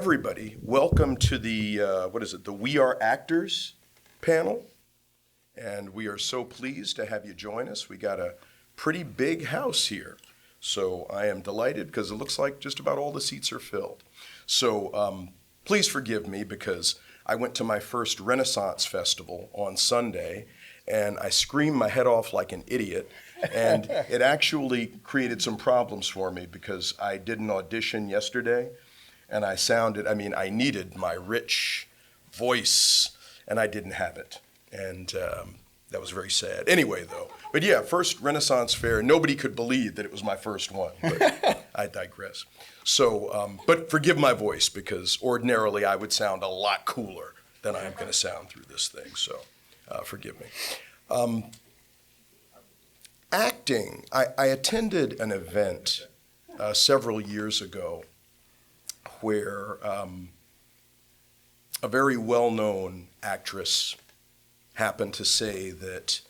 everybody, welcome to the, the We Are Actors panel. And we are so pleased to have you join us. We got a pretty big house here. So I am delighted because it looks like just about all the seats are filled. So please forgive me because I went to my first Renaissance festival on Sunday and I screamed my head off like an idiot. And it actually created some problems for me because I did an audition yesterday and I needed my rich voice and I didn't have it. And that was very sad. Anyway, though. But yeah, first Renaissance fair, nobody could believe that it was my first one, but I digress. So, but forgive my voice because ordinarily I would sound a lot cooler than I am going to sound through this thing, so forgive me. Acting, I attended an event several years ago where a very well-known actress happened to say that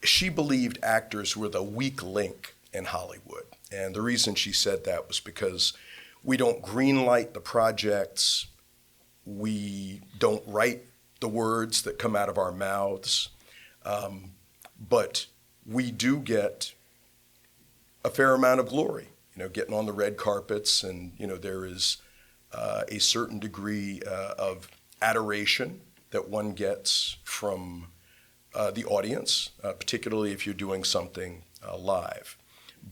she believed actors were the weak link in Hollywood. And the reason she said that was because we don't greenlight the projects, we don't write the words that come out of our mouths, but we do get a fair amount of glory, getting on the red carpets, and there is a certain degree of adoration that one gets from the audience, particularly if you're doing something live.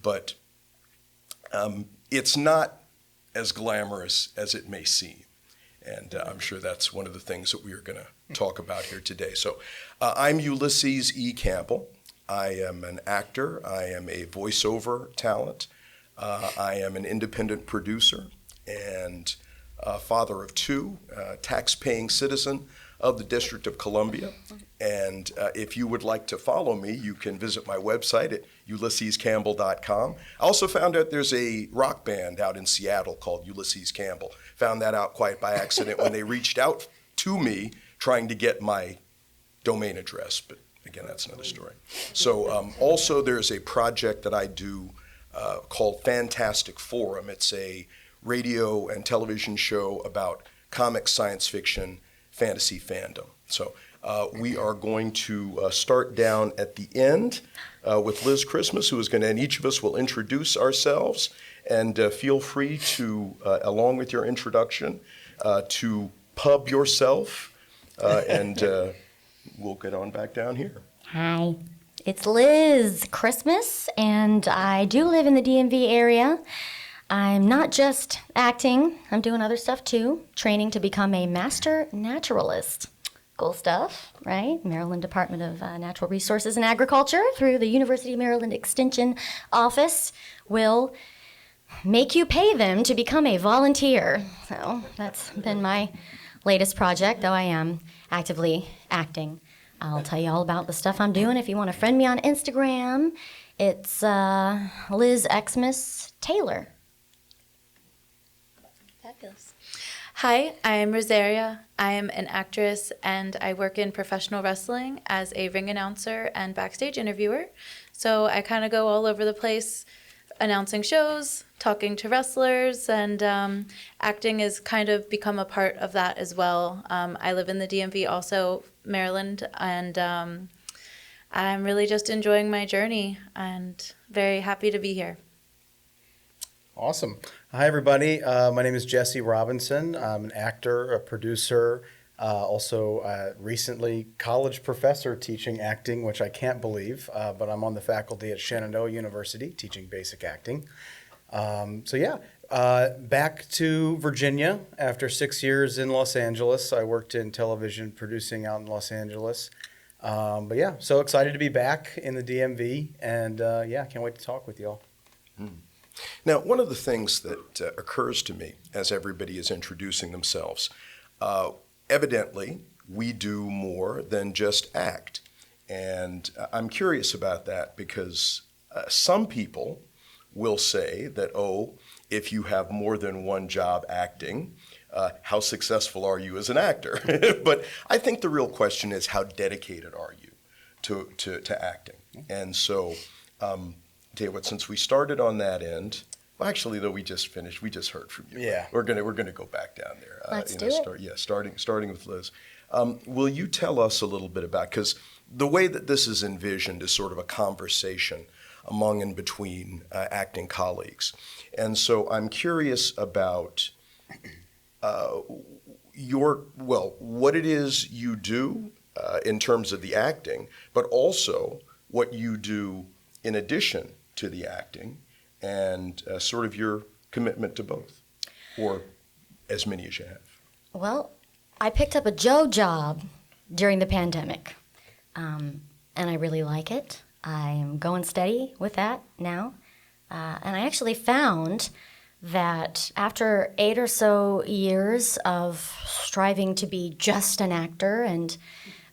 But it's not as glamorous as it may seem. And I'm sure that's one of the things that we are going to talk about here today. So I'm Ulysses E. Campbell. I am an actor. I am a voiceover talent. I am an independent producer and father of two, tax-paying citizen of the District of Columbia. And if you would like to follow me, you can visit my website at ulyssescampbell.com. I also found out there's a rock band out in Seattle called Ulysses Campbell. Found that out quite by accident when they reached out to me trying to get my domain address, but again, that's another story. So also there's a project that I do called Fantastic Forum. It's a radio and television show about comic science fiction fantasy fandom. So we are going to start down at the end with Liz Christmas, who is going to, and each of us will introduce ourselves, and feel free to, along with your introduction, to pub yourself, and we'll get on back down here. Hi, it's Liz Christmas, and I do live in the DMV area. I'm not just acting, I'm doing other stuff too, training to become a master naturalist. Cool stuff, right? Maryland Department of Natural Resources and Agriculture through the University of Maryland Extension Office will make you pay them to become a volunteer. So that's been my latest project, though I am actively acting. I'll tell you all about the stuff I'm doing. If you want to friend me on Instagram, it's Liz Xmas Taylor. Fabulous. Hi, I'm Rosaria. I am an actress and I work in professional wrestling as a ring announcer and backstage interviewer. So I kind of go all over the place announcing shows, talking to wrestlers, and acting has kind of become a part of that as well. I live in the DMV, also Maryland, and I'm really just enjoying my journey and very happy to be here. Awesome. Hi, everybody. My name is Jesse Robinson. I'm an actor, a producer, also recently college professor teaching acting, which I can't believe, but I'm on the faculty at Shenandoah University teaching basic acting. Back to Virginia after 6 years in Los Angeles. I worked in television producing out in Los Angeles. So excited to be back in the DMV, and can't wait to talk with y'all. Now, one of the things that occurs to me as everybody is introducing themselves, evidently, we do more than just act. And I'm curious about that because some people will say that, if you have more than one job acting, how successful are you as an actor? But I think the real question is, how dedicated are you to acting? And so, tell you what, since we started on that end, Well, actually, though, we just finished. We just heard from you. Yeah. We're gonna go back down there. Let's do it. Starting with Liz. Will you tell us a little bit about, because the way that this is envisioned is sort of a conversation among and between acting colleagues. And so I'm curious about what it is you do in terms of the acting, but also what you do in addition to the acting, and sort of your commitment to both, or as many as you have. Well, I picked up a job during the pandemic, and I really like it. I'm going steady with that now, and I actually found that after 8 or so years of striving to be just an actor and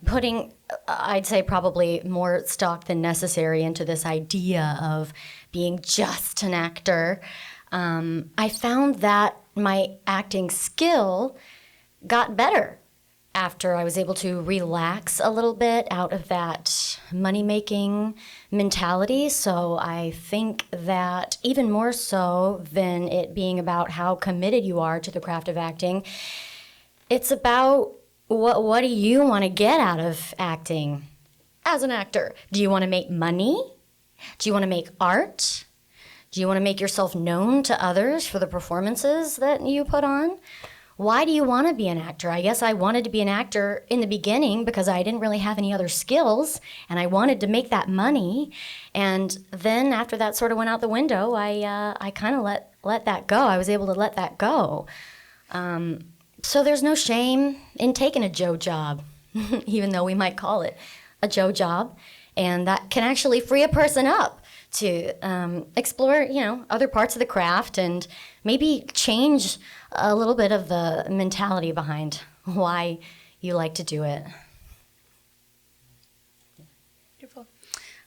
putting, I'd say, probably more stock than necessary into this idea of being just an actor, I found that my acting skill got better after I was able to relax a little bit out of that money-making mentality. So I think that even more so than it being about how committed you are to the craft of acting, it's about what do you want to get out of acting as an actor? Do you want to make money? Do you want to make art? Do you want to make yourself known to others for the performances that you put on? Why do you want to be an actor? I guess I wanted to be an actor in the beginning because I didn't really have any other skills, and I wanted to make that money. And then after that sort of went out the window, I kind of let that go. I was able to let that go. So there's no shame in taking a job, even though we might call it a job, and that can actually free a person up to explore, other parts of the craft and maybe change a little bit of the mentality behind why you like to do it. Beautiful.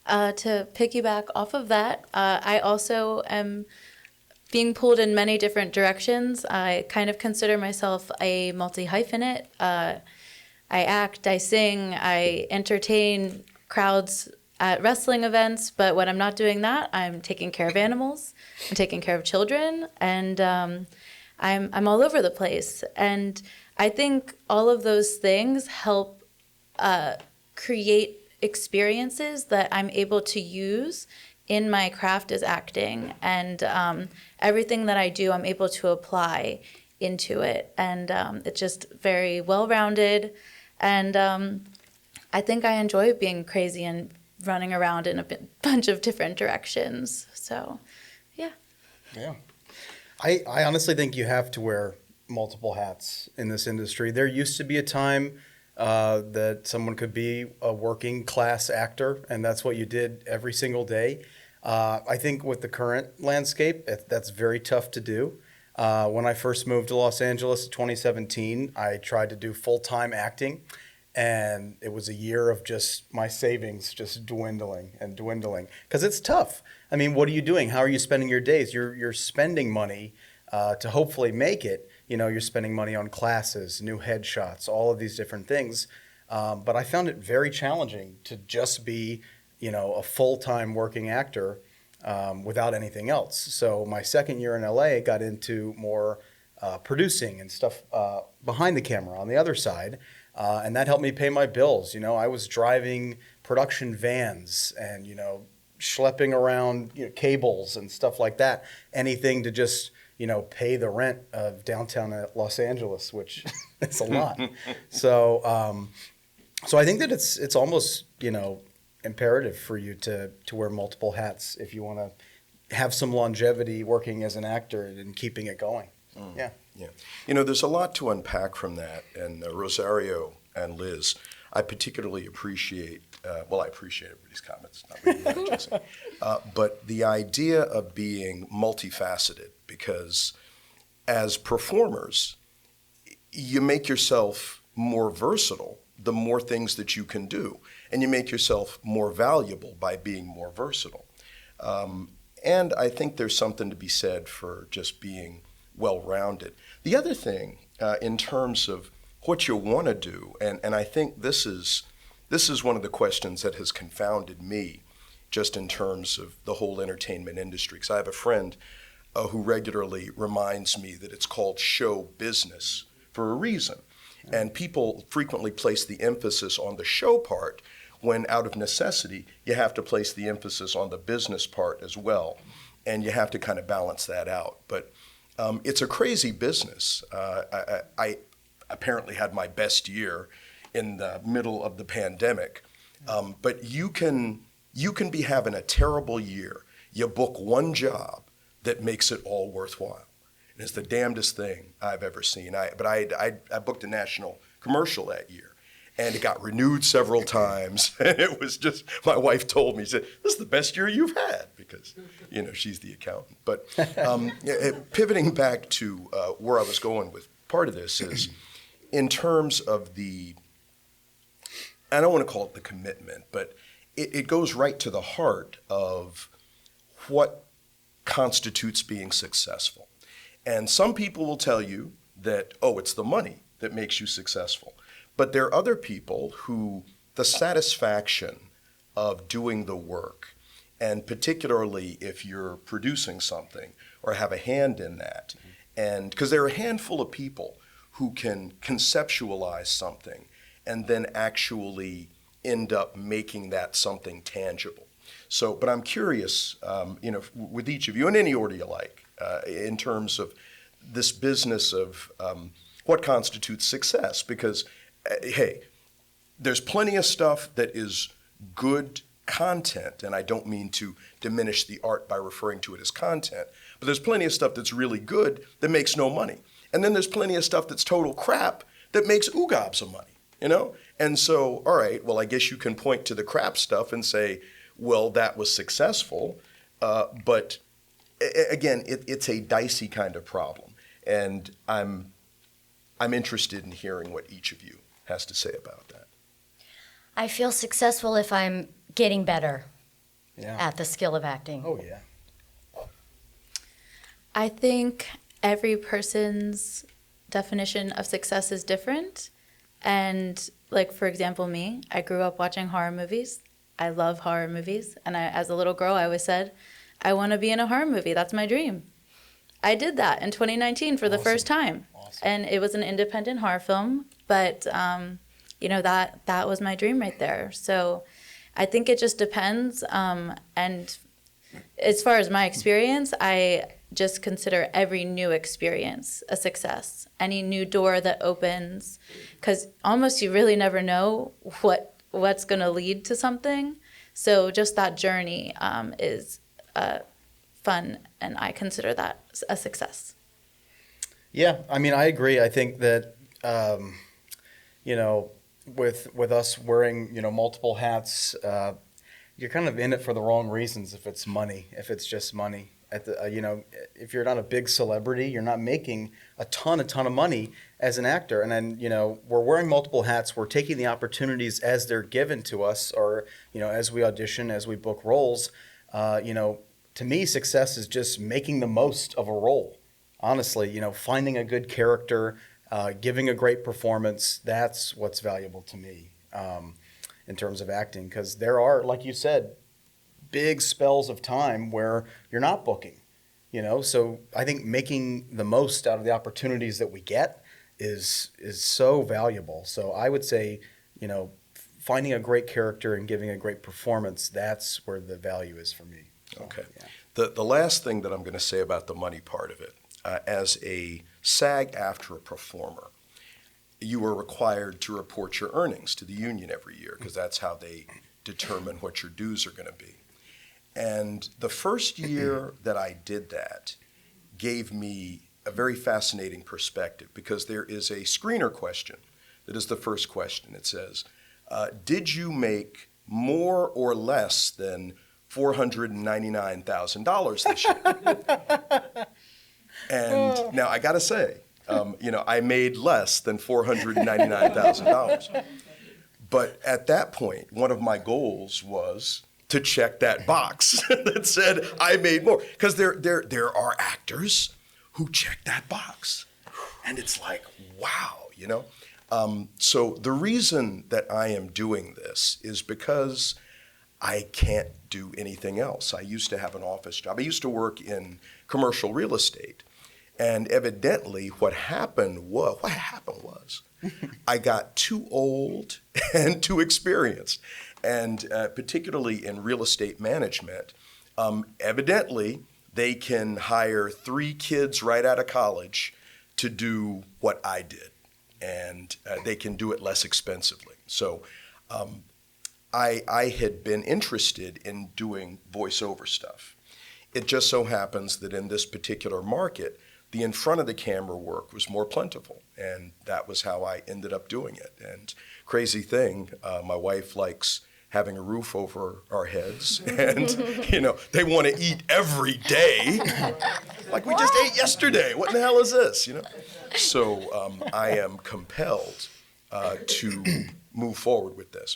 To piggyback off of that, I also am being pulled in many different directions. I kind of consider myself a multi-hyphenate. I act, I sing, I entertain crowds at wrestling events, but when I'm not doing that, I'm taking care of animals, I'm taking care of children, and I'm all over the place. And I think all of those things help create experiences that I'm able to use in my craft as acting, and everything that I do, I'm able to apply into it. And it's just very well-rounded, and I think I enjoy being crazy and running around in a bunch of different directions. So, yeah. Yeah. I honestly think you have to wear multiple hats in this industry. There used to be a time that someone could be a working class actor, and that's what you did every single day. I think with the current landscape, that's very tough to do. When I first moved to Los Angeles in 2017, I tried to do full-time acting, and it was a year of just my savings just dwindling and dwindling, because it's tough. I mean, what are you doing? How are you spending your days? You're spending money to hopefully make it. You're spending money on classes, new headshots, all of these different things. But I found it very challenging to just be, a full-time working actor without anything else. So my second year in LA, got into more producing and stuff behind the camera on the other side. And that helped me pay my bills. I was driving production vans and, schlepping around cables and stuff like that. Anything to just, pay the rent of downtown Los Angeles, which is a lot. So I think that it's almost, imperative for you to wear multiple hats if you want to have some longevity working as an actor and keeping it going. Yeah. Yeah. There's a lot to unpack from that. And Rosario and Liz, I particularly appreciate, I appreciate everybody's comments, not really you, Jesse, but the idea of being multifaceted, because as performers, you make yourself more versatile the more things that you can do, and you make yourself more valuable by being more versatile. And I think there's something to be said for just being well-rounded. The other thing, in terms of what you want to do, and I think this is one of the questions that has confounded me, just in terms of the whole entertainment industry. Because I have a friend who regularly reminds me that it's called show business for a reason. And people frequently place the emphasis on the show part when, out of necessity, you have to place the emphasis on the business part as well. And you have to kind of balance that out. But it's a crazy business. I apparently had my best year in the middle of the pandemic. But you can be having a terrible year. You book one job that makes it all worthwhile. And it's the damnedest thing I've ever seen. But I booked a national commercial that year, and it got renewed several times. And it was just, my wife told me, she said, "This is the best year you've had," because, she's the accountant. But pivoting back to where I was going with part of this is, in terms of I don't want to call it the commitment, but it goes right to the heart of what constitutes being successful. And some people will tell you that, it's the money that makes you successful. But there are other people who the satisfaction of doing the work, and particularly if you're producing something or have a hand in that, and because there are a handful of people who can conceptualize something and then actually end up making that something tangible. So, but I'm curious, with each of you, in any order you like, in terms of this business of what constitutes success. Because, hey, there's plenty of stuff that is good content, and I don't mean to diminish the art by referring to it as content, but there's plenty of stuff that's really good that makes no money. And then there's plenty of stuff that's total crap that makes oogobs of money, And so, all right, well, I guess you can point to the crap stuff and say, well, that was successful, but again, it's a dicey kind of problem, and I'm interested in hearing what each of you has to say about that. I feel successful if I'm getting better Yeah. at the skill of acting. Oh, yeah. I think every person's definition of success is different. And like, for example, me, I grew up watching horror movies. I love horror movies. And as a little girl, I always said, I want to be in a horror movie. That's my dream. I did that in 2019 for the first time. Awesome. And it was an independent horror film. But, that was my dream right there. So I think it just depends. And as far as my experience, I just consider every new experience a success. Any new door that opens, because almost you really never know what's going to lead to something. So just that journey is fun, and I consider that a success. Yeah, I mean, I agree. I think that, with us wearing, multiple hats, you're kind of in it for the wrong reasons if it's money, if it's just money. If you're not a big celebrity, you're not making a ton of money as an actor. And then, we're wearing multiple hats. We're taking the opportunities as they're given to us, or, as we audition, as we book roles. To me, success is just making the most of a role. Honestly, finding a good character, giving a great performance. That's what's valuable to me in terms of acting, because there are, like you said, big spells of time where you're not booking, so I think making the most out of the opportunities that we get is so valuable. So I would say, finding a great character and giving a great performance, that's where the value is for me. So, Okay. yeah. The last thing that I'm going to say about the money part of it, as a SAG-AFTRA performer, you are required to report your earnings to the union every year, because that's how they determine what your dues are going to be. And the first year that I did that gave me a very fascinating perspective, because there is a screener question that is the first question. It says, did you make more or less than $499,000 this year? And now I got to say, I made less than $499,000. But at that point, one of my goals was to check that box that said I made more. Because there are actors who check that box. And it's like, wow, So the reason that I am doing this is because I can't do anything else. I used to have an office job. I used to work in commercial real estate. And evidently what happened was I got too old and too experienced. And particularly in real estate management, evidently they can hire 3 kids right out of college to do what I did. And they can do it less expensively. So I had been interested in doing voiceover stuff. It just so happens that in this particular market, the in front of the camera work was more plentiful, and that was how I ended up doing it. And crazy thing, my wife likes having a roof over our heads, and they want to eat every day, like we just ate yesterday. What in the hell is this? So I am compelled to move forward with this.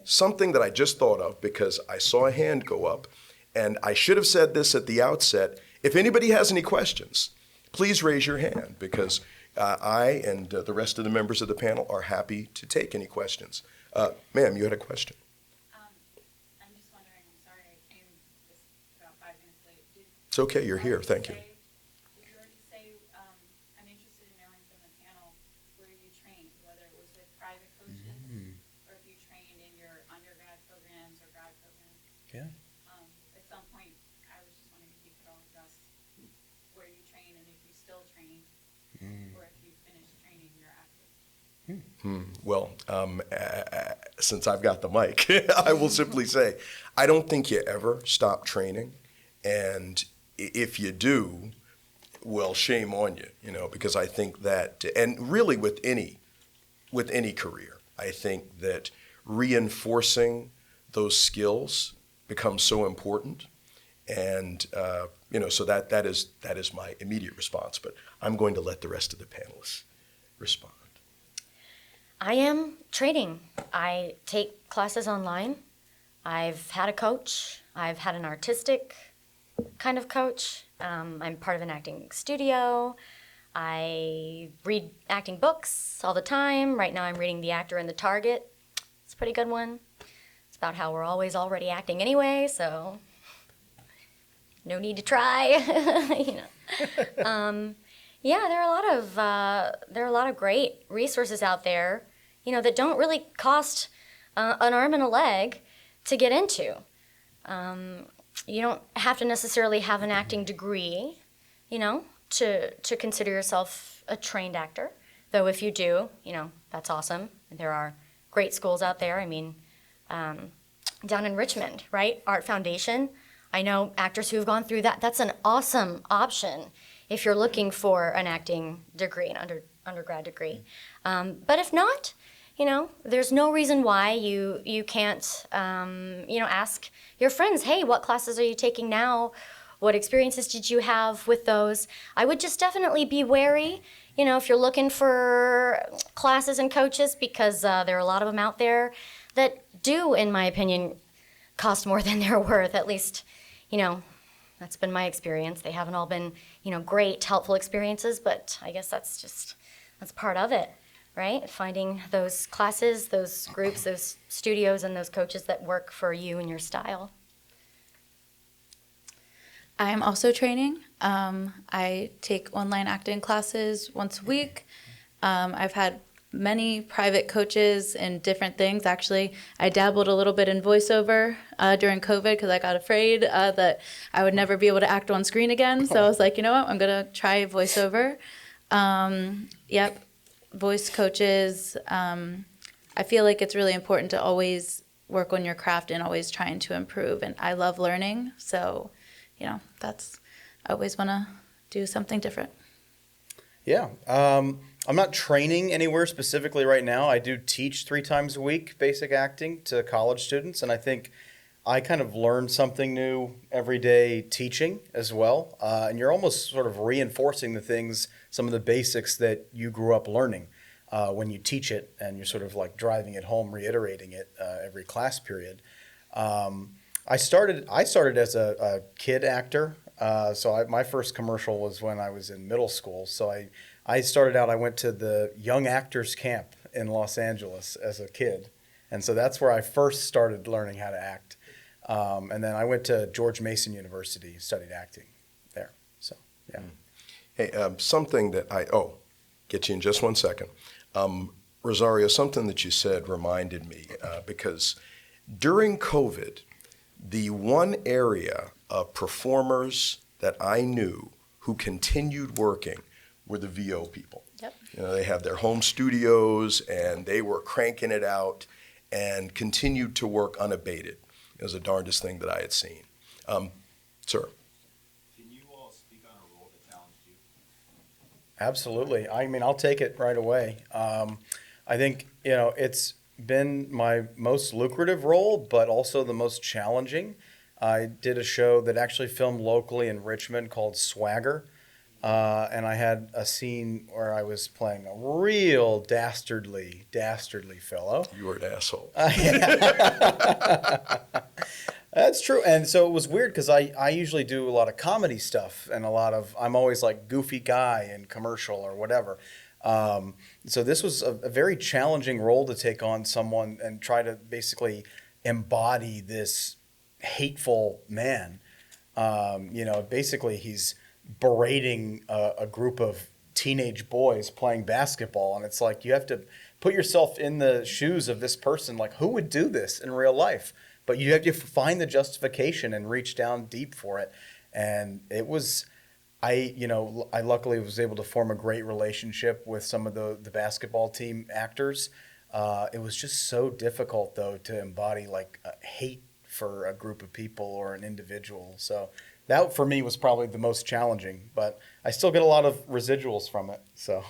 Something that I just thought of because I saw a hand go up, and I should have said this at the outset. If anybody has any questions, please raise your hand because I and the rest of the members of the panel are happy to take any questions. Ma'am, you had a question. I'm just wondering, I'm sorry I came just about 5 minutes late. It's okay, you're here, thank you. Did you already say, I'm interested in knowing from the panel where you trained, whether it was with private coaches or if you trained in your undergrad programs or grad programs? Yeah. At some point, I was just wondering if you could all address where you train and if you still train or if you finished training your active. Well, since I've got the mic, I will simply say, I don't think you ever stop training. And if you do, well, shame on you, because I think that, and really with any career, I think that reinforcing those skills becomes so important. And, so that is my immediate response. But I'm going to let the rest of the panelists respond. I am training. I take classes online. I've had a coach. I've had an artistic kind of coach. I'm part of an acting studio. I read acting books all the time. Right now I'm reading The Actor and the Target. It's a pretty good one. It's about how we're always already acting anyway, so no need to try. Yeah, there are a lot of great resources out there, that don't really cost an arm and a leg to get into. You don't have to necessarily have an acting degree, to consider yourself a trained actor. Though if you do, that's awesome. There are great schools out there. I mean, down in Richmond, right? Art Foundation. I know actors who have gone through that. That's an awesome option if you're looking for an acting degree, an undergrad degree. But if not, there's no reason why you can't, ask your friends, hey, what classes are you taking now? What experiences did you have with those? I would just definitely be wary, if you're looking for classes and coaches, because there are a lot of them out there that do, in my opinion, cost more than they're worth. At least, that's been my experience. They haven't all been, great, helpful experiences, but I guess that's part of it, right? Finding those classes, those groups, those studios, and those coaches that work for you and your style. I am also training. I take online acting classes once a week. I've had many private coaches in different things. Actually, I dabbled a little bit in voiceover during COVID because I got afraid that I would never be able to act on screen again. So I was like, you know what, I'm going to try voiceover. Yep, voice coaches. I feel like it's really important to always work on your craft and always trying to improve. And I love learning. So, I always want to do something different. Yeah. I'm not training anywhere specifically right now. I do teach 3 times a week basic acting to college students, and I think I kind of learn something new every day teaching as well. And you're almost sort of reinforcing the things, some of the basics that you grew up learning when you teach it, and you're sort of like driving it home, reiterating it every class period. I started as a kid actor. My first commercial was when I was in middle school. So I started out, I went to the Young Actors Camp in Los Angeles as a kid. And so that's where I first started learning how to act. And then I went to George Mason University, studied acting there. Yeah. Hey, something that get you in just one second. Rosario, something that you said reminded me because during COVID, the one area of performers that I knew who continued working were the VO people. Yep. You know, they had their home studios and they were cranking it out and continued to work unabated. It was the darndest thing that I had seen. Sir. Can you all speak on a role that challenged you? Absolutely. I mean, I'll take it right away. I think, it's been my most lucrative role, but also the most challenging. I did a show that actually filmed locally in Richmond called Swagger. And I had a scene where I was playing a real dastardly fellow. You were an asshole. That's true. And so it was weird because I usually do a lot of comedy stuff and I'm always like goofy guy in commercial or whatever. So this was a very challenging role to take on someone and try to basically embody this hateful man. Basically he's berating a group of teenage boys playing basketball. And it's like, you have to put yourself in the shoes of this person. Like, who would do this in real life? But you have to find the justification and reach down deep for it. And it was, I luckily was able to form a great relationship with some of the basketball team actors. It was just so difficult, though, to embody like hate for a group of people or an individual. So that for me was probably the most challenging, but I still get a lot of residuals from it. So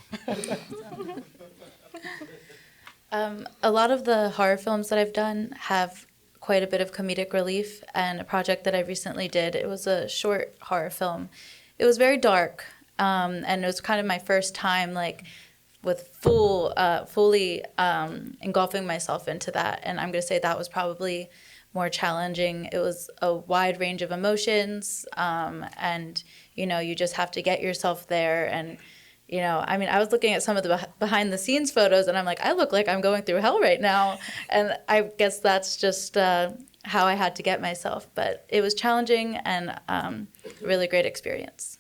A lot of the horror films that I've done have quite a bit of comedic relief, and a project that I recently did, it was a short horror film. It was very dark, and it was kind of my first time like with fully engulfing myself into that, and I'm going to say that was probably more challenging. It was a wide range of emotions, and you just have to get yourself there. And I was looking at some of the behind the scenes photos and I'm like, I look like I'm going through hell right now. And I guess that's just how I had to get myself. But it was challenging and a really great experience.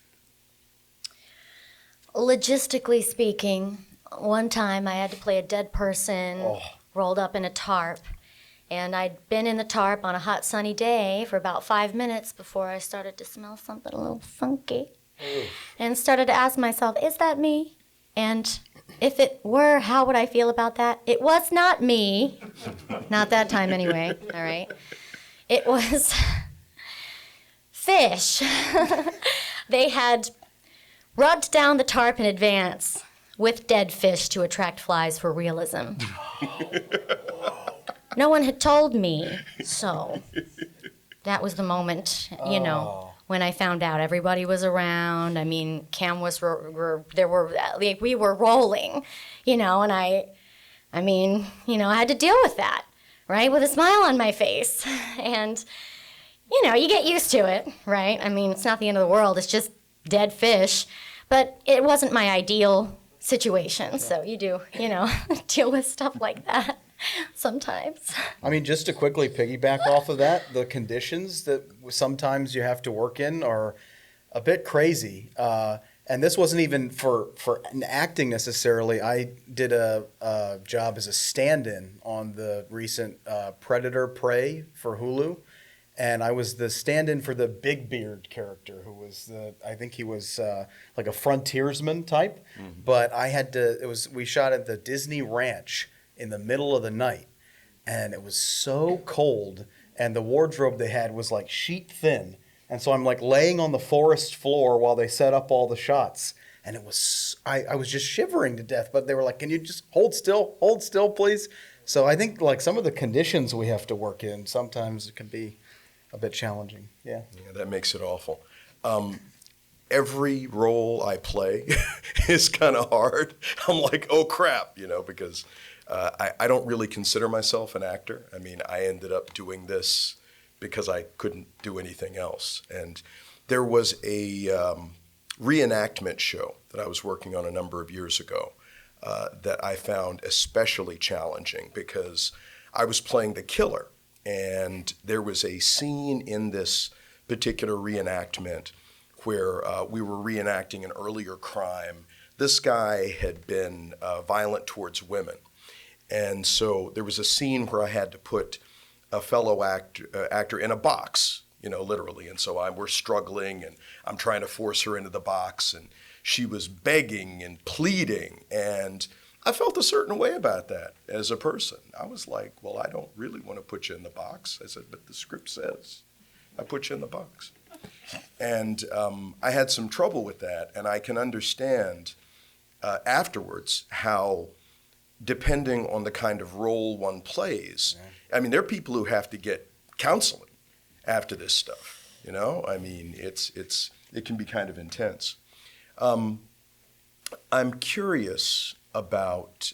Logistically speaking, one time I had to play a dead person rolled up in a tarp. And I'd been in the tarp on a hot sunny day for about 5 minutes before I started to smell something a little funky. And started to ask myself, is that me? And if it were, how would I feel about that? It was not me. Not that time anyway, all right? It was fish. They had rubbed down the tarp in advance with dead fish to attract flies for realism. No one had told me, so that was the moment, when I found out. Everybody was around. I mean, cameras we were rolling, and I had to deal with that, right, with a smile on my face. And, you get used to it, right? I mean, it's not the end of the world. It's just dead fish. But it wasn't my ideal situation, so you do, deal with stuff like that sometimes. I mean, just to quickly piggyback off of that, the conditions that sometimes you have to work in are a bit crazy. And this wasn't even for acting necessarily. I did a job as a stand-in on the recent Predator Prey for Hulu. And I was the stand-in for the Big Beard character, who was I think he was like a frontiersman type. Mm-hmm. But we shot at the Disney Ranch in the middle of the night, and it was so cold, and the wardrobe they had was like sheet thin, and so I'm like laying on the forest floor while they set up all the shots, and it was I was just shivering to death. But they were like, "Can you just hold still, please?" So I think like some of the conditions we have to work in, sometimes it can be a bit challenging. Yeah, that makes it awful. Every role I play is kind of hard. I'm like, oh crap, because I don't really consider myself an actor. I mean, I ended up doing this because I couldn't do anything else. And there was a reenactment show that I was working on a number of years ago that I found especially challenging because I was playing the killer. And there was a scene in this particular reenactment where we were reenacting an earlier crime. This guy had been violent towards women. And so there was a scene where I had to put a fellow actor in a box, literally. And so we're struggling, and I'm trying to force her into the box, and she was begging and pleading. And I felt a certain way about that as a person. I was like, well, I don't really want to put you in the box. I said, but the script says I put you in the box. And I had some trouble with that, and I can understand afterwards how, depending on the kind of role one plays, I mean, there are people who have to get counseling after this stuff, I mean, it can be kind of intense. I'm curious about,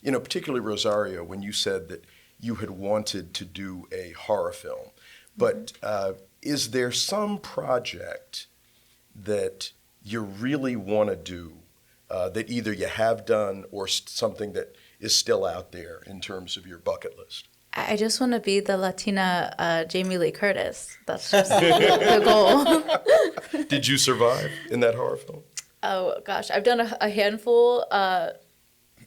particularly Rosaria, when you said that you had wanted to do a horror film, but is there some project that you really want to do that either you have done or something that is still out there in terms of your bucket list? I just want to be the Latina Jamie Lee Curtis. That's just the goal. Did you survive in that horror film? Oh, gosh. I've done a handful.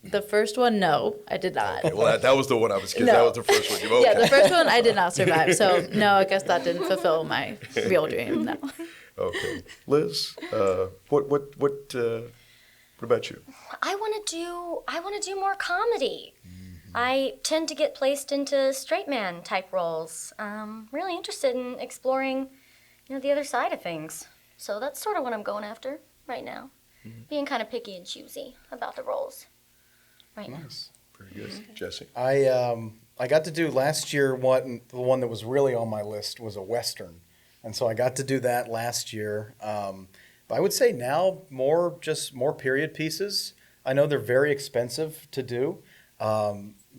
The first one, no, I did not. Okay, well, that was the one I was kidding. No. That was the first one. Okay. Yeah, the first one I did not survive. So, no, I guess that didn't fulfill my real dream, no. Okay. Liz, what about you? I want to do more comedy. I tend to get placed into straight man type roles. Really interested in exploring, the other side of things. So that's sort of what I'm going after right now. Being kind of picky and choosy about the roles right now. Nice. Very good. Jesse? I got to do last year the one that was really on my list was a Western. And so I got to do that last year. But I would say now more period pieces. I know they're very expensive to do.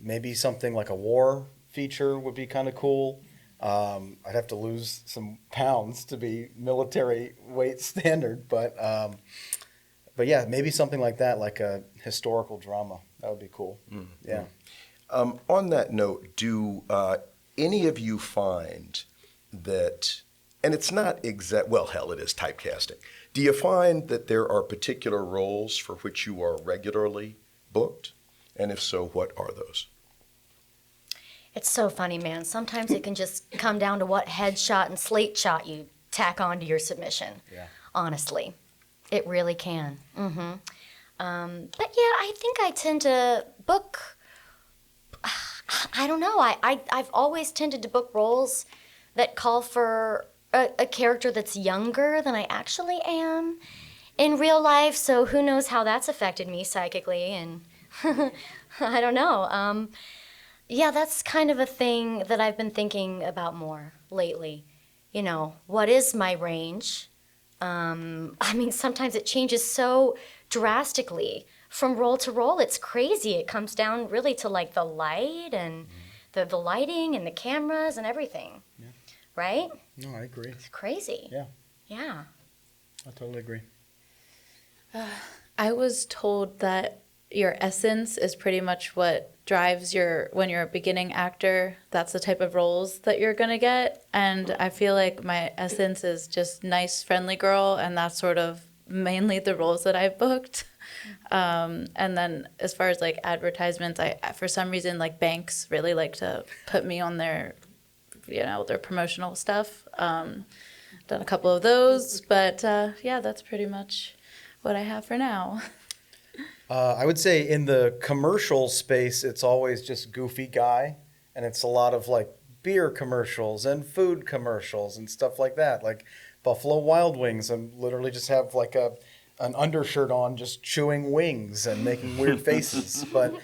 Maybe something like a war feature would be kind of cool. I'd have to lose some pounds to be military weight standard, but yeah, maybe something like that, like a historical drama. That would be cool. Yeah. On that note, do any of you find that, and it's not well, hell, it is typecasting. Do you find that there are particular roles for which you are regularly booked? And if so, what are those? It's so funny, man. Sometimes it can just come down to what headshot and slate shot you tack onto your submission. Yeah. Honestly, it really can. But yeah, I think I tend to book. I don't know. I've always tended to book roles that call for a character that's younger than I actually am in real life. So who knows how that's affected me psychically, and I don't know. Yeah, that's kind of a thing that I've been thinking about more lately. What is my range? I mean, sometimes it changes so drastically from role to role. It's crazy. It comes down really to like the light and the lighting and the cameras and everything. Yeah. Right? No, I agree. It's crazy. Yeah. Yeah. I totally agree. I was told that your essence is pretty much what drives when you're a beginning actor, that's the type of roles that you're going to get. And I feel like my essence is just nice, friendly girl, and that's sort of mainly the roles that I've booked. And then as far as like advertisements, I for some reason like banks really like to put me on their promotional stuff. Done a couple of those, but yeah, that's pretty much what I have for now. I would say in the commercial space, it's always just goofy guy, and it's a lot of like beer commercials and food commercials and stuff like that. Like Buffalo Wild Wings, and literally just have like an undershirt on, just chewing wings and making weird faces. But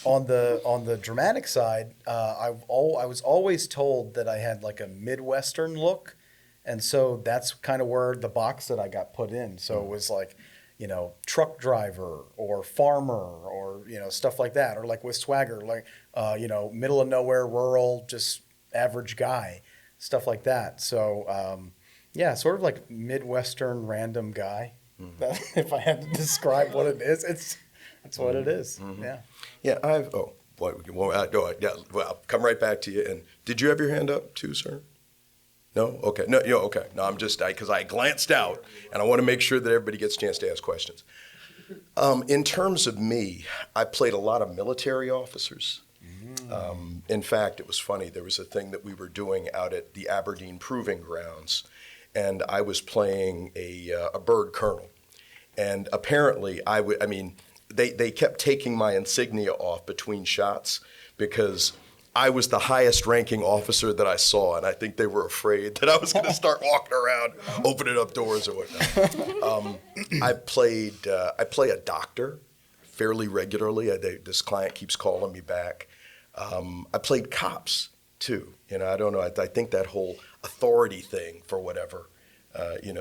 on the dramatic side, I was always told that I had like a Midwestern look, and so that's kind of where the box that I got put in. So it was like, truck driver or farmer or, stuff like that. Or like with Swagger, like, middle of nowhere, rural, just average guy, stuff like that. So, yeah, sort of like Midwestern random guy. If I had to describe what it is, that's what it is. Yeah. Yeah, I'll come right back to you. And did you have your hand up too, sir? No? Okay. No, okay. No, I'm just, because I glanced out, and I want to make sure that everybody gets a chance to ask questions. In terms of me, I played a lot of military officers. In fact, it was funny. There was a thing that we were doing out at the Aberdeen Proving Grounds, and I was playing a bird colonel. And apparently, they kept taking my insignia off between shots because I was the highest ranking officer that I saw, and I think they were afraid that I was going to start walking around, opening up doors or whatnot. I play a doctor fairly regularly. This client keeps calling me back. I played cops too. I don't know. I think that whole authority thing for whatever,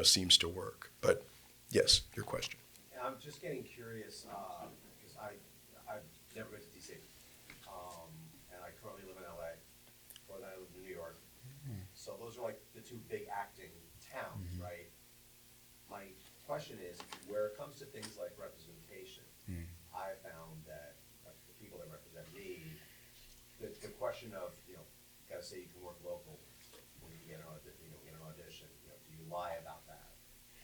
seems to work. But yes, your question. I'm just getting curious because I've never been to DC, and I currently live in LA, or then I live in New York. So those are like the two big acting towns, right? My question is, where it comes to things like representation, I found that the people that represent me, the question of you gotta say you can work local when you get an audition. Do you lie about that?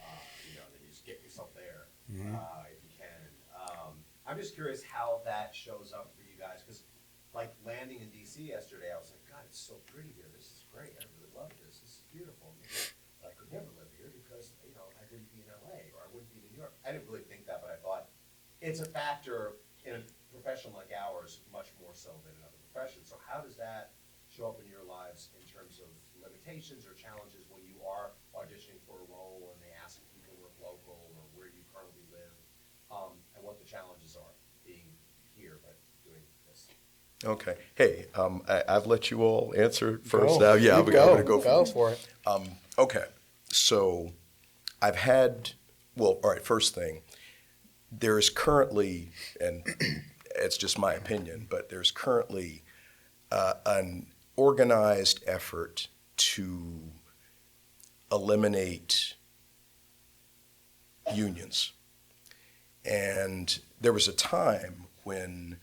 Then you just get yourself there. If you can. I'm just curious how that shows up for you guys, because like landing in DC yesterday, I was like, God, it's so pretty here. This is great. I really love this. This is beautiful. I could never live here because, I wouldn't be in LA or I wouldn't be in New York. I didn't really think that, but I thought it's a factor in a profession like ours, much more so than in other professions. So how does that show up in your lives in terms of limitations or challenges when you are auditioning for a role and they ask if you can work local or where you currently live, and what the challenges are being here but doing this? Okay. Hey, I've let you all answer first. Go. Now, yeah, I'm going to go Go first. for it. Okay. So I've had, all right, first thing, there is currently, and it's just my opinion, but there's currently an organized effort to eliminate unions. And there was a time when,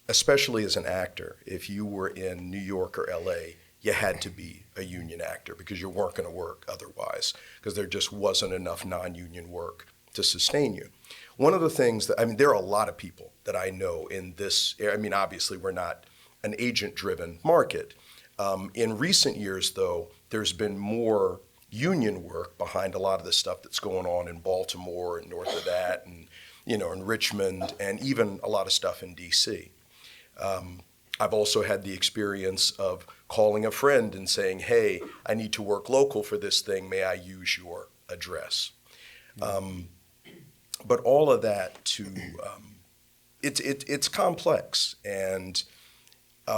especially as an actor, if you were in New York or LA, you had to be a union actor because you weren't going to work otherwise, because there just wasn't enough non-union work to sustain you. One of the things that, there are a lot of people that I know in this area. Obviously we're not an agent-driven market. In recent years, though, there's been more union work behind a lot of the stuff that's going on in Baltimore and north of that, and in Richmond, and even a lot of stuff in DC. I've also had the experience of calling a friend and saying, hey, I need to work local for this thing. May I use your address? But all of that it's complex. And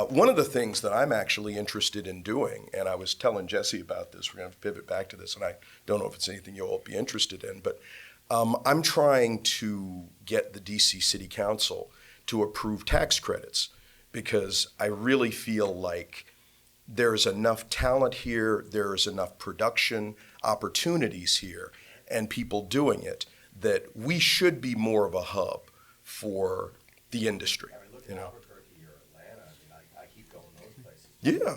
one of the things that I'm actually interested in doing, and I was telling Jesse about this, we're going to pivot back to this, and I don't know if it's anything you'll all be interested in, but I'm trying to get the DC City Council to approve tax credits, because I really feel like there's enough talent here, there's enough production opportunities here, and people doing it, that we should be more of a hub for the industry. Look at Albuquerque or Atlanta. I keep going those places. Yeah,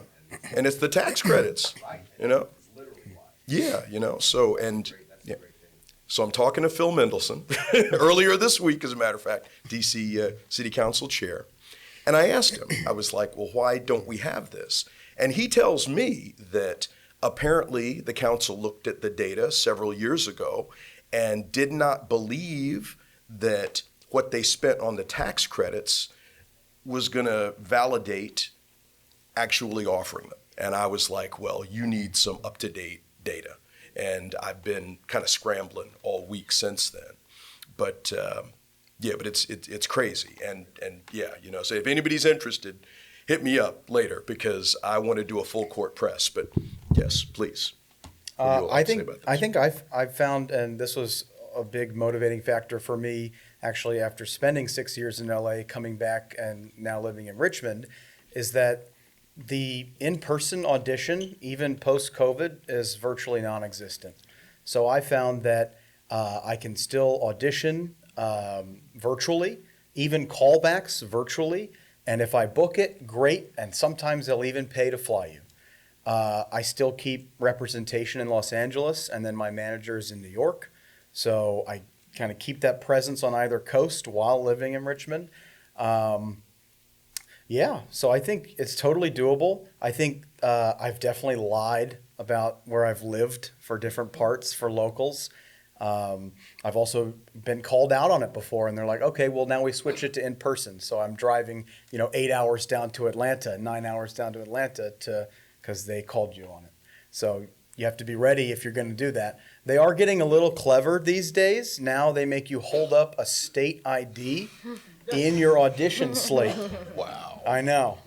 and it's the tax credits, Right. It's literally why. Yeah, so, and That's yeah. a great thing. So I'm talking to Phil Mendelson earlier this week, as a matter of fact, DC City Council Chair. And I asked him, I was like, well, why don't we have this? And he tells me that apparently the council looked at the data several years ago and did not believe that what they spent on the tax credits was going to validate actually offering them. And I was like, well, you need some up-to-date data. And I've been kind of scrambling all week since then. But but it's crazy. And so if anybody's interested, hit me up later, because I want to do a full court press. But yes, please. I think I've found, and this was a big motivating factor for me, actually, after spending 6 years in LA, coming back and now living in Richmond, is that the in-person audition, even post-COVID, is virtually non-existent. So I found that I can still audition virtually, even callbacks virtually, and if I book it, great, and sometimes they'll even pay to fly you. I still keep representation in Los Angeles, and then my manager is in New York. So I kind of keep that presence on either coast while living in Richmond. Yeah, so I think it's totally doable. I think I've definitely lied about where I've lived for different parts for locals. I've also been called out on it before, and they're like, okay, well, now we switch it to in person. So I'm driving, 8 hours down to Atlanta, 9 hours down to Atlanta because they called you on it. So you have to be ready if you're going to do that. They are getting a little clever these days. Now they make you hold up a state ID in your audition slate. Wow. I know.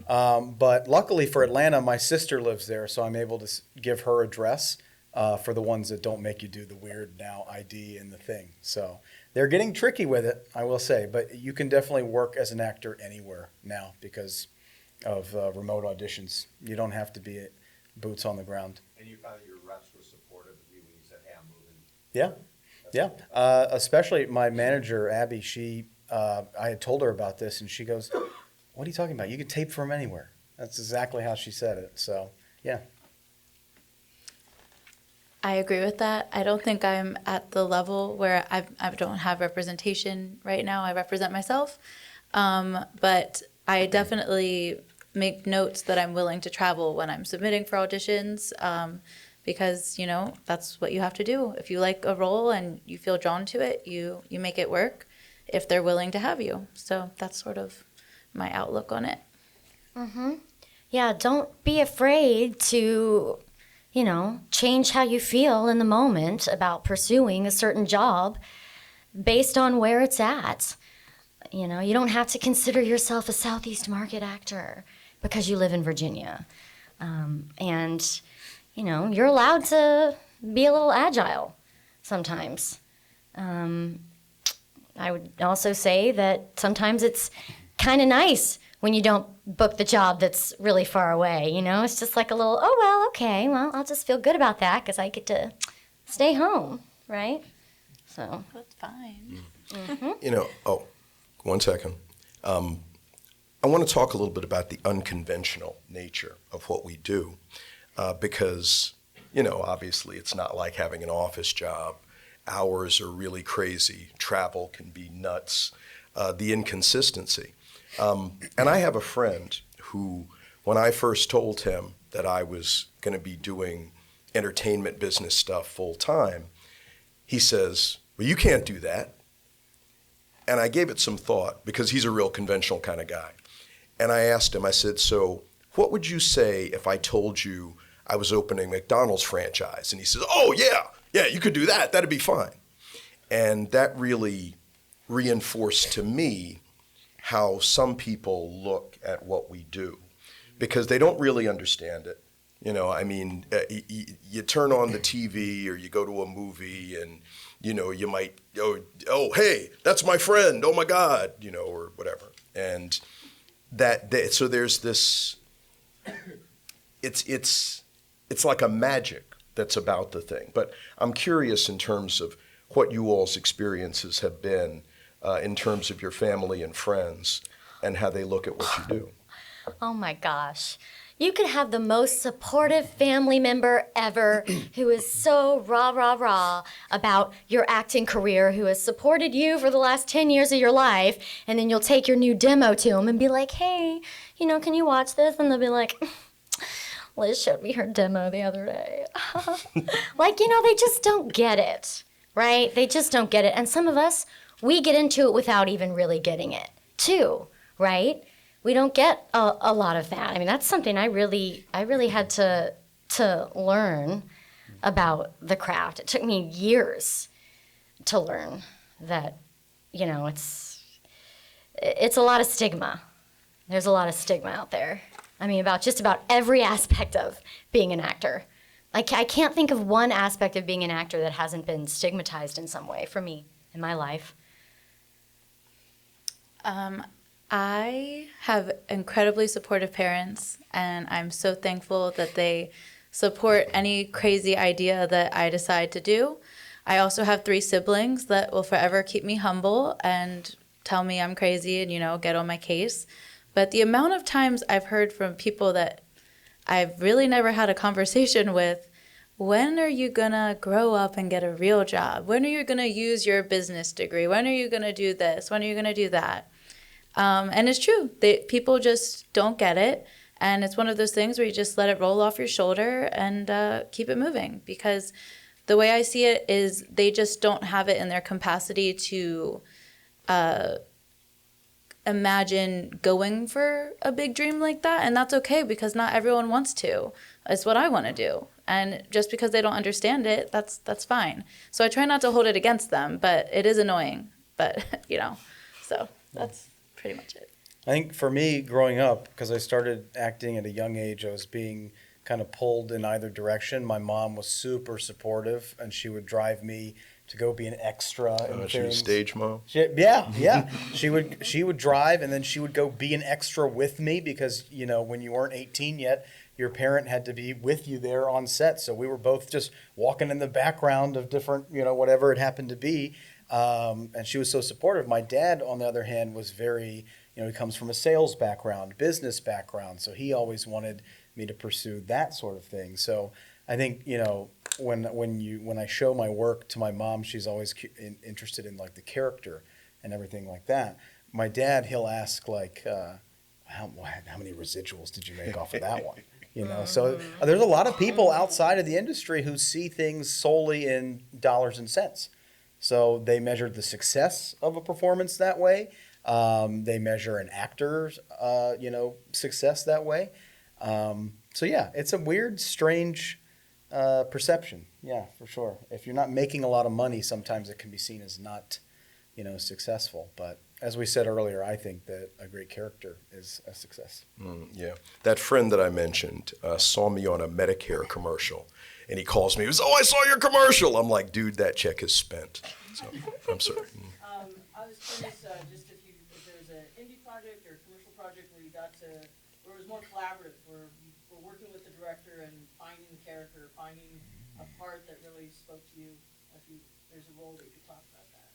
But luckily for Atlanta, my sister lives there, so I'm able to give her address for the ones that don't make you do the weird now ID and the thing. So they're getting tricky with it, I will say. But you can definitely work as an actor anywhere now because of remote auditions. You don't have to be boots on the ground. And you found that your reps were supportive of you when you said, hey, I'm moving? Yeah, yeah. Especially my manager, Abby, I had told her about this, and she goes, what are you talking about? You can tape from anywhere. That's exactly how she said it. So, yeah. I agree with that. I don't think I'm at the level where I don't have representation right now. I represent myself. But I definitely make notes that I'm willing to travel when I'm submitting for auditions because, that's what you have to do. If you like a role and you feel drawn to it, you make it work if they're willing to have you. So that's sort of my outlook on it. Mm-hmm. Yeah, don't be afraid to, change how you feel in the moment about pursuing a certain job based on where it's at. You don't have to consider yourself a Southeast Market actor because you live in Virginia. And, you're allowed to be a little agile sometimes. I would also say that sometimes it's kind of nice when you don't book the job that's really far away, It's just like a little, oh, well, okay, well, I'll just feel good about that because I get to stay home, right? So. That's fine. Mm-hmm. One second. I want to talk a little bit about the unconventional nature of what we do because, obviously it's not like having an office job. Hours are really crazy. Travel can be nuts. The inconsistency. And I have a friend who, when I first told him that I was going to be doing entertainment business stuff full time, he says, well, you can't do that. And I gave it some thought because he's a real conventional kind of guy. And I asked him, I said, so what would you say if I told you I was opening a McDonald's franchise? And he says, oh, yeah, you could do that. That'd be fine. And that really reinforced to me how some people look at what we do because they don't really understand it. You turn on the TV or you go to a movie and, you might, oh, hey, that's my friend. Oh, my God, or whatever. And so there's this, it's like a magic that's about the thing. But I'm curious in terms of what you all's experiences have been in terms of your family and friends and how they look at what you do. Oh my gosh. You could have the most supportive family member ever who is so rah about your acting career, who has supported you for the last 10 years of your life, and then you'll take your new demo to them and be like, hey, can you watch this? And they'll be like, Liz showed me her demo the other day. They just don't get it, right? They just don't get it. And some of us, we get into it without even really getting it, too, right? We don't get a lot of that. I mean, that's something I really had to learn about the craft. It took me years to learn that, it's a lot of stigma. There's a lot of stigma out there. I mean, about just about every aspect of being an actor. I can't think of one aspect of being an actor that hasn't been stigmatized in some way for me in my life. I have incredibly supportive parents, and I'm so thankful that they support any crazy idea that I decide to do. I also have 3 siblings that will forever keep me humble and tell me I'm crazy and, get on my case. But the amount of times I've heard from people that I've really never had a conversation with, when are you gonna grow up and get a real job? When are you gonna use your business degree? When are you gonna do this? When are you gonna do that? And it's true. People just don't get it. And it's one of those things where you just let it roll off your shoulder and keep it moving. Because the way I see it is they just don't have it in their capacity to imagine going for a big dream like that. And that's okay, because not everyone wants to. It's what I want to do. And just because they don't understand it, that's fine. So I try not to hold it against them, but it is annoying. But, so that's pretty much it. I think for me, growing up, because I started acting at a young age, I was being kind of pulled in either direction. My mom was super supportive, and she would drive me to go be an extra in She was things. stage mom. Yeah. She would drive, and then she would go be an extra with me because, when you weren't 18 yet, your parent had to be with you there on set. So we were both just walking in the background of different, whatever it happened to be. And she was so supportive. My dad, on the other hand, was very, he comes from a sales background, business background. So he always wanted me to pursue that sort of thing. So I think, when I show my work to my mom, she's always interested in like the character and everything like that. My dad, he'll ask like, how many residuals did you make off of that one? So there's a lot of people outside of the industry who see things solely in dollars and cents. So they measure the success of a performance that way. They measure an actor's, success that way. So yeah, it's a weird, strange perception. Yeah, for sure. If you're not making a lot of money, sometimes it can be seen as not, successful. But as we said earlier, I think that a great character is a success. Yeah. That friend that I mentioned saw me on a Medicare commercial, and he calls me. He goes, "Oh, I saw your commercial." I'm like, "Dude, that check is spent." So I'm sorry. I was curious just if there was an indie project or a commercial project where where it was more collaborative, where you were working with the director and finding the character, finding a part that really spoke to you. There's a role that you could talk about that.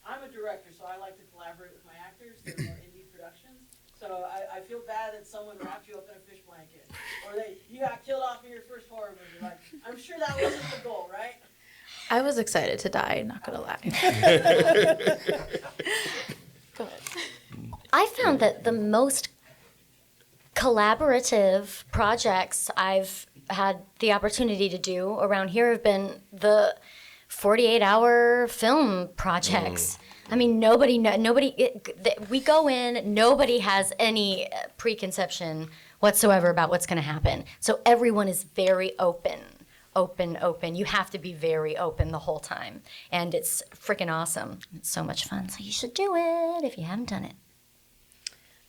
I'm a director, so I like to collaborate with my actors. They're more indie productions. So I feel bad that someone wrapped you up in a fish blanket, or you got killed off in your first horror movie. Like, I'm sure that wasn't the goal, right? I was excited to die, not gonna lie. Go ahead. I found that the most collaborative projects I've had the opportunity to do around here have been the 48-hour film projects. I mean, we go in, nobody has any preconception whatsoever about what's going to happen. So everyone is very open. You have to be very open the whole time. And it's freaking awesome. It's so much fun. So you should do it if you haven't done it.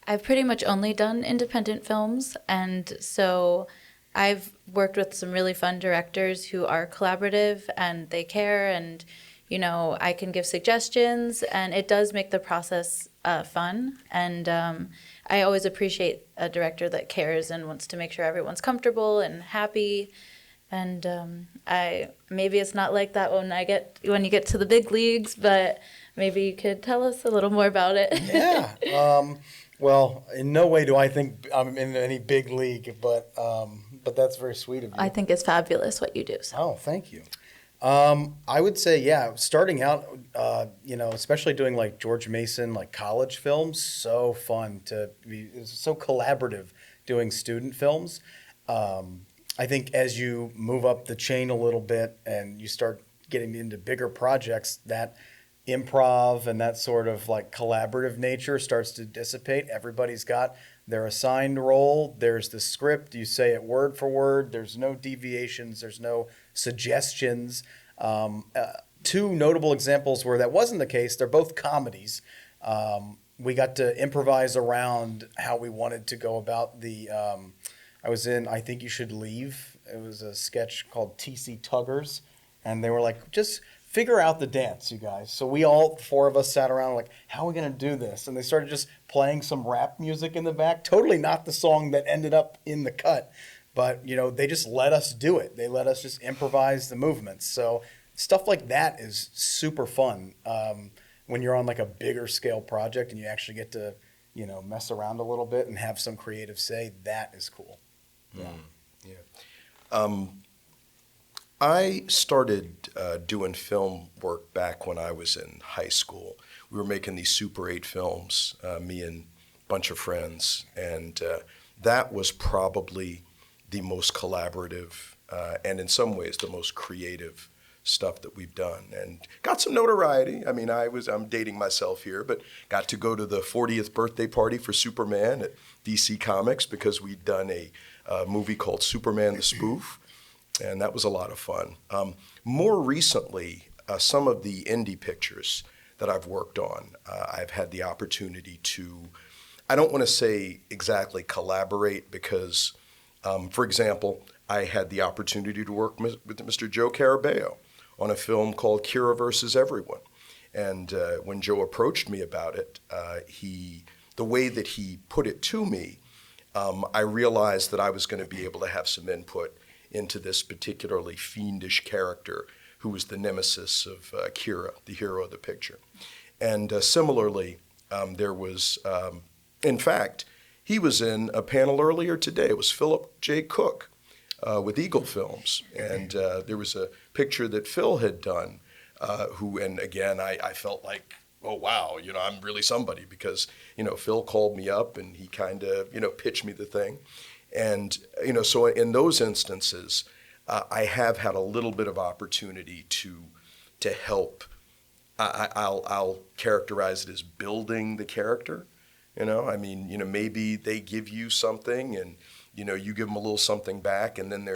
I've pretty much only done independent films, and so I've worked with some really fun directors who are collaborative and they care, and I can give suggestions, and it does make the process fun. And I always appreciate a director that cares and wants to make sure everyone's comfortable and happy. And maybe it's not like that when you get to the big leagues, but maybe you could tell us a little more about it. Yeah. Well, in no way do I think I'm in any big league, but that's very sweet of you. I think it's fabulous what you do. So. Oh, thank you. I would say, yeah, starting out, especially doing like George Mason, like college films, so fun it's so collaborative doing student films. I think as you move up the chain a little bit and you start getting into bigger projects, that improv and that sort of like collaborative nature starts to dissipate. Everybody's got their assigned role. There's the script. You say it word for word. There's no deviations. There's no suggestions. Two notable examples where that wasn't the case. They're both comedies. We got to improvise around how we wanted to go about the I was in I Think You Should Leave. It was a sketch called TC Tuggers. And they were like, just figure out the dance, you guys. So we all, four of us, sat around like, how are we going to do this? And they started just playing some rap music in the back. Totally not the song that ended up in the cut. But, they just let us do it. They let us just improvise the movements. So stuff like that is super fun when you're on like a bigger scale project and you actually get to, mess around a little bit and have some creative say, that is cool. Yeah. I started doing film work back when I was in high school. We were making these Super 8 films, me and a bunch of friends, and that was probably the most collaborative and in some ways the most creative stuff that we've done, and got some notoriety. I mean, I'm dating myself here, but got to go to the 40th birthday party for Superman at DC Comics because we'd done a movie called Superman the Spoof, and that was a lot of fun. More recently, some of the indie pictures that I've worked on, I've had the opportunity to, I don't want to say exactly collaborate because, for example, I had the opportunity to work with Mr. Joe Carabeo on a film called Kira versus Everyone. And when Joe approached me about it, the way that he put it to me, I realized that I was going to be able to have some input into this particularly fiendish character who was the nemesis of Kira, the hero of the picture. And similarly, there was, in fact, he was in a panel earlier today. It was Philip J. Cook with Eagle Films. And there was a picture that Phil had done, and again, I felt like, oh, wow, I'm really somebody because, Phil called me up and he kind of, pitched me the thing. And, so in those instances, I have had a little bit of opportunity to help. I'll characterize it as building the character. Maybe they give you something and, you give them a little something back. And then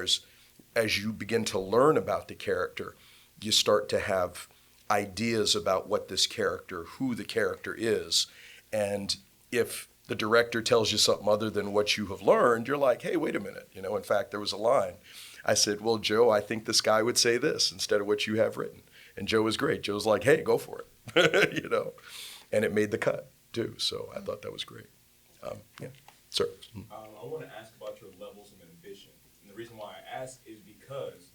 as you begin to learn about the character, you start to have ideas about what this character, who the character is. And if the director tells you something other than what you have learned, you're like, hey, wait a minute. In fact, there was a line. I said, well, Joe, I think this guy would say this instead of what you have written. And Joe was great. Joe was like, hey, go for it, And it made the cut, too. So I thought that was great. Yeah, sir. I want to ask about your levels of ambition. And the reason why I ask is because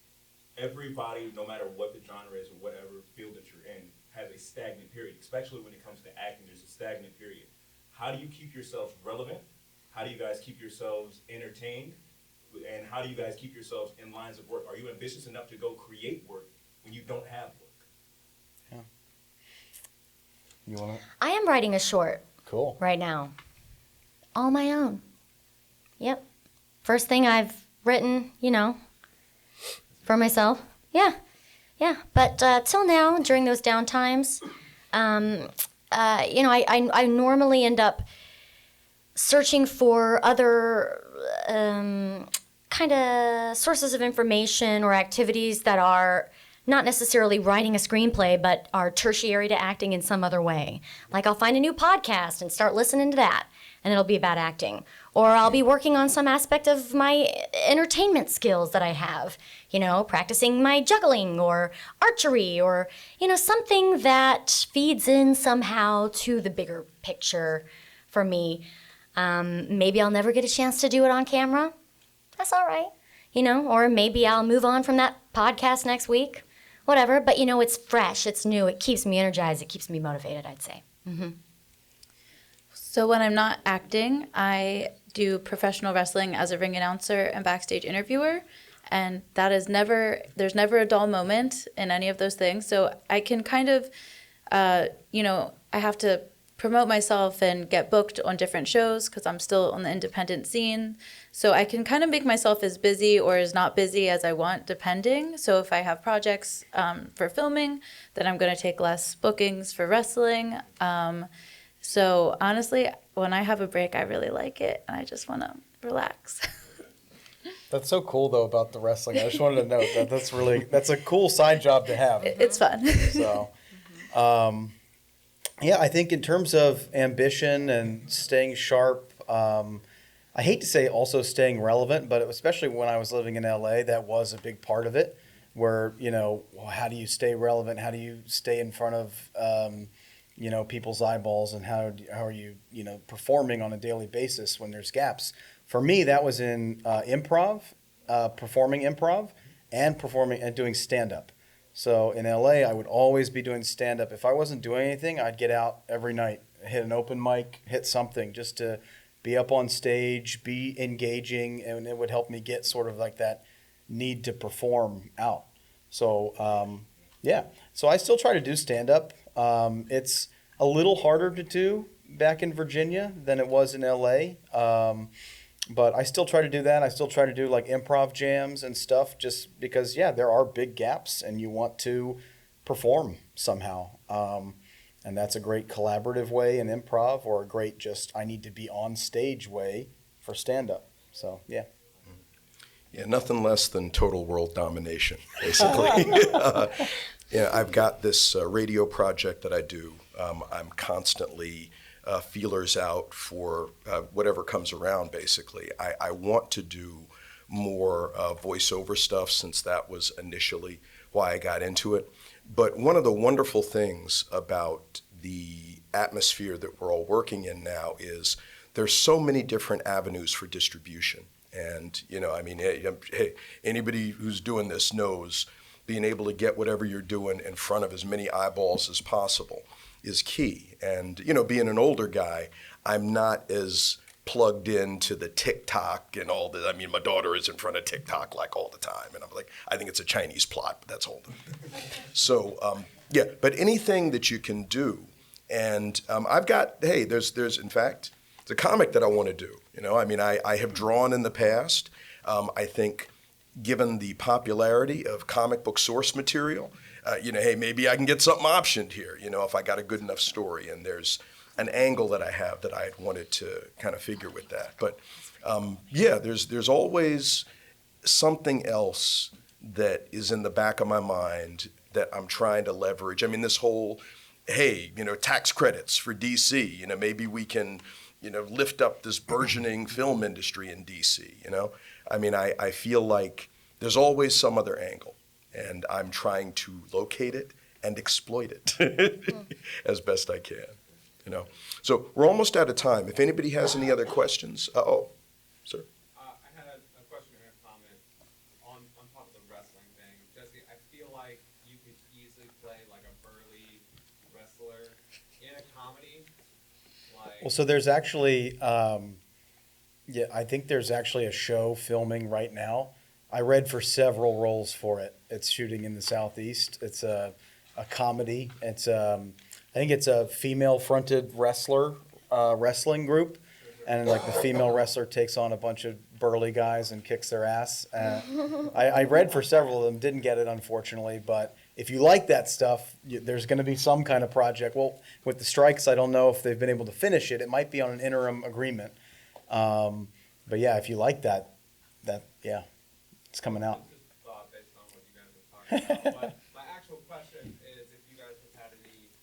everybody, no matter what the genre is or whatever field that you're in, has a stagnant period, especially when it comes to acting. There's a stagnant period. How do you keep yourselves relevant? How do you guys keep yourselves entertained? And how do you guys keep yourselves in lines of work? Are you ambitious enough to go create work when you don't have work? Yeah. You want to? I am writing a short Cool. right now. All my own. Yep. First thing I've written, for myself. Yeah. But till now, during those down times, I normally end up searching for other kind of sources of information or activities that are not necessarily writing a screenplay, but are tertiary to acting in some other way. Like I'll find a new podcast and start listening to that, and it'll be about acting. Or I'll be working on some aspect of my entertainment skills that I have, practicing my juggling or archery or, something that feeds in somehow to the bigger picture for me. Maybe I'll never get a chance to do it on camera. That's all right, or maybe I'll move on from that podcast next week, whatever. But, it's fresh, it's new, it keeps me energized, it keeps me motivated, I'd say. Mm-hmm. So when I'm not acting, I do professional wrestling as a ring announcer and backstage interviewer. And there's never a dull moment in any of those things. So I can kind of, I have to promote myself and get booked on different shows because I'm still on the independent scene. So I can kind of make myself as busy or as not busy as I want, depending. So if I have projects for filming, then I'm going to take less bookings for wrestling. So honestly, when I have a break, I really like it, and I just want to relax. That's so cool, though, about the wrestling. I just wanted to note that's a cool side job to have. It's fun. So, yeah, I think in terms of ambition and staying sharp, I hate to say also staying relevant, but especially when I was living in LA, that was a big part of it, where, how do you stay relevant? How do you stay in front of people's eyeballs, and how are you, performing on a daily basis when there's gaps? For me, that was in improv, performing improv, and performing and doing stand-up. So in LA, I would always be doing stand-up. If I wasn't doing anything, I'd get out every night hit an open mic, hit something, just to be up on stage, be engaging, and it would help me get sort of like that need to perform out. So, yeah. So I still try to do stand-up. It's a little harder to do back in Virginia than it was in LA. But I still try to do that. I still try to do like improv jams and stuff just because, yeah, there are big gaps and you want to perform somehow. And that's a great collaborative way in improv, or a great just I need to be on stage way for stand-up. So, yeah. Yeah, nothing less than total world domination, basically. Yeah, I've got this radio project that I do. I'm constantly feelers out for whatever comes around, basically. I want to do more voiceover stuff, since that was initially why I got into it. But one of the wonderful things about the atmosphere that we're all working in now is there's so many different avenues for distribution. And, I mean, hey, anybody who's doing this knows being able to get whatever you're doing in front of as many eyeballs as possible is key. And, being an older guy, I'm not as plugged into the TikTok and all that. I mean, my daughter is in front of TikTok like all the time. And I'm like, I think it's a Chinese plot, but that's older. So, yeah, but anything that you can do. And I've got, hey, there's in fact, it's a comic that I want to do. I mean, I have drawn in the past. I think given the popularity of comic book source material, hey, maybe I can get something optioned here, if I got a good enough story. And there's an angle that I have that I had wanted to kind of figure with that. But yeah, there's always something else that is in the back of my mind that I'm trying to leverage. I mean, this whole, hey, tax credits for DC, maybe we can, lift up this burgeoning film industry in DC, I mean, I feel like there's always some other angle, and I'm trying to locate it and exploit it as best I can, So we're almost out of time. If anybody has any other questions, sir. I had a question and a comment on top of the wrestling thing. Jesse, I feel like you could easily play like a burly wrestler in a comedy. Well, so there's actually, I think there's actually a show filming right now. I read for several roles for it. It's shooting in the Southeast. It's a comedy. It's I think it's a female-fronted wrestling group, and like the female wrestler takes on a bunch of burly guys and kicks their ass. I read for several of them, didn't get it unfortunately, but if you like that stuff, there's going to be some kind of project. Well, with the strikes, I don't know if they've been able to finish it. It might be on an interim agreement. But yeah, if you like that, yeah, it's coming out. Just thought based on what you guys were talking about. But my actual question is if you guys have had any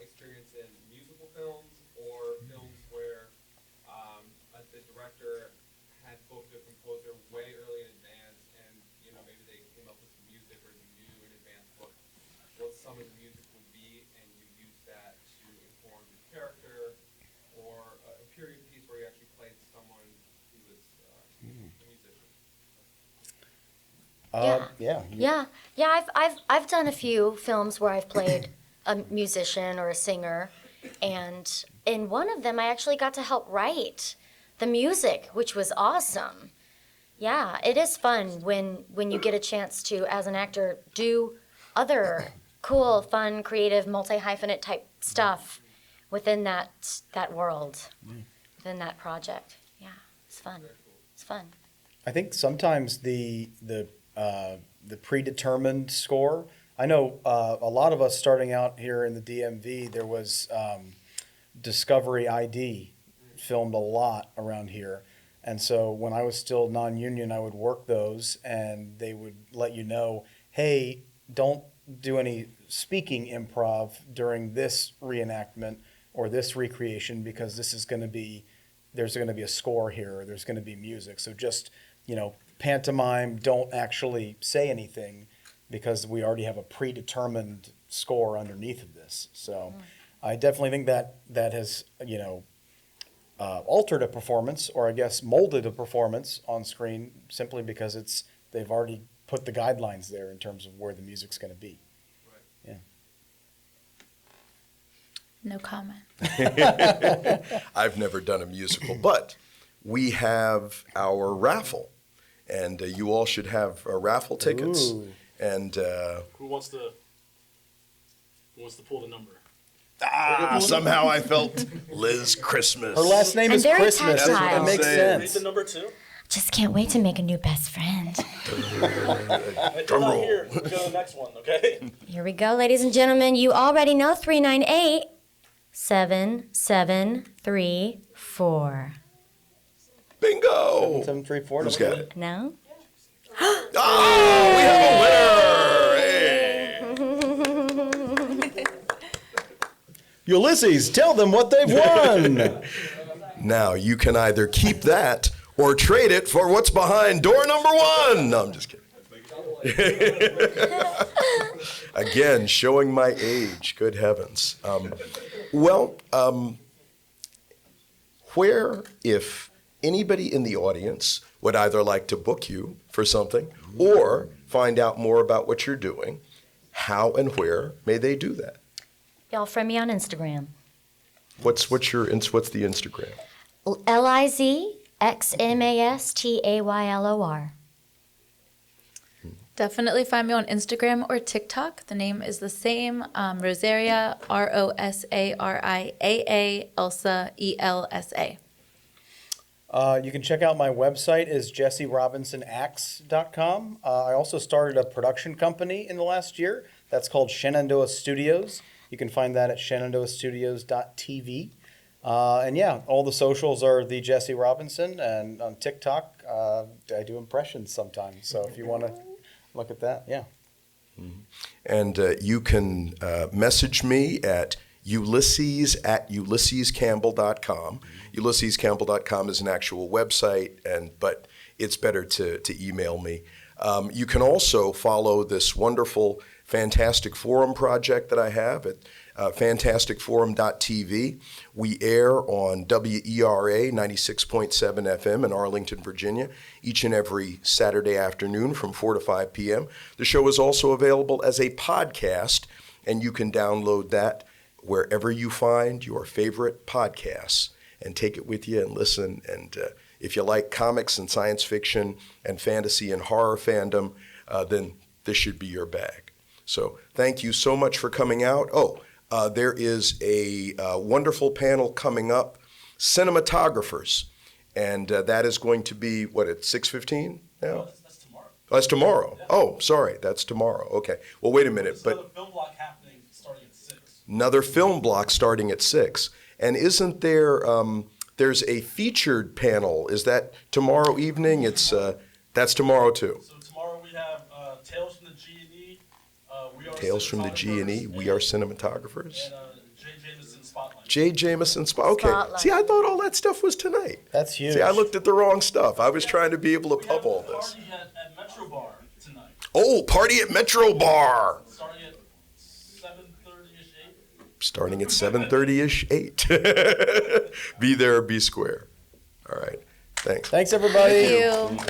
experience in musical films or films where the director had booked a composer way early in advance, and maybe they came up with some music or they knew in advance what some of the music would be, and you use that to inform the character, or a period piece where you actually played someone who was a musician. Yeah. I've done a few films where I've played a musician or a singer, and in one of them I actually got to help write the music, which was awesome. Yeah, it is fun when you get a chance to, as an actor, do other cool, fun, creative, multi-hyphenate type stuff within that world, within that project. Yeah, it's fun. It's fun. I think sometimes the predetermined score. I know a lot of us starting out here in the DMV, there was Discovery ID filmed a lot around here. And so when I was still non-union, I would work those, and they would let you know, hey, don't do any speaking improv during this reenactment or this recreation, because this is going to be, there's going to be a score here, or there's going to be music. So just, pantomime, don't actually say anything, because we already have a predetermined score underneath of this. So I definitely think that has, altered a performance, or I guess molded a performance on screen, simply because they've already put the guidelines there in terms of where the music's going to be. Right. Yeah. No comment. I've never done a musical, but we have our raffle, and you all should have raffle tickets. Ooh. And Who wants to pull the number? somehow I felt Liz Christmas. Her last name And is very Christmas. It tactile. makes Saying. Read sense. the number two. Just can't wait to make a new best friend. Drum roll. Here. We'll go to the next one, okay? Here we go, ladies and gentlemen. You already know 398-7734. Bingo! 734. Who's got it? No? Oh, we have a winner! Hey. Ulysses, tell them what they've won. Now you can either keep that or trade it for what's behind door number one. No, I'm just kidding. Again, showing my age. Good heavens. Where, if anybody in the audience would either like to book you for something or find out more about what you're doing, how and where may they do that? Y'all friend me on Instagram. What's the Instagram? LIZXMASTAYLOR. Definitely find me on Instagram or TikTok. The name is the same. Rosaria, ROSARIAA, Elsa, ELSA. You can check out my website is jesserobinsonax.com. I also started a production company in the last year. That's called Shenandoah Studios. You can find that at shenandoahstudios.tv. And yeah, all the socials are the Jesse Robinson, and on TikTok, I do impressions sometimes. So if you want to look at that, yeah. And you can message me at Ulysses@ulyssescampbell.com. UlyssesCampbell.com is an actual website, but it's better to email me. You can also follow this wonderful Fantastic Forum project that I have at fantasticforum.tv. We air on WERA 96.7 FM in Arlington, Virginia, each and every Saturday afternoon from 4 to 5 p.m. The show is also available as a podcast, and you can download that wherever you find your favorite podcasts and take it with you and listen. And if you like comics and science fiction and fantasy and horror fandom, then this should be your bag. So thank you so much for coming out. There is a wonderful panel coming up, cinematographers, and that is going to be, at 6:15 now? That's tomorrow. Oh, that's tomorrow. Yeah. Oh, sorry, that's tomorrow. Okay. Well, wait a minute. There's another film block happening starting at 6. Another film block starting at 6. And isn't there, there's a featured panel. Is that tomorrow evening? That's tomorrow too. So tomorrow we have Tales from the G&E. Tales from the G&E, We Are Cinematographers. And J. Jameson Spotlight. J. Jameson Okay. Spotlight. See, I thought all that stuff was tonight. That's huge. See, I looked at the wrong stuff. I was trying to be able to pub all this. We have a party at Metro Bar tonight. Oh, party at Metro Bar. Starting at 7:30-ish, 8. Starting at 7:30-ish, 8. Be there or be square. All right. Thanks. Thank everybody. Thank you.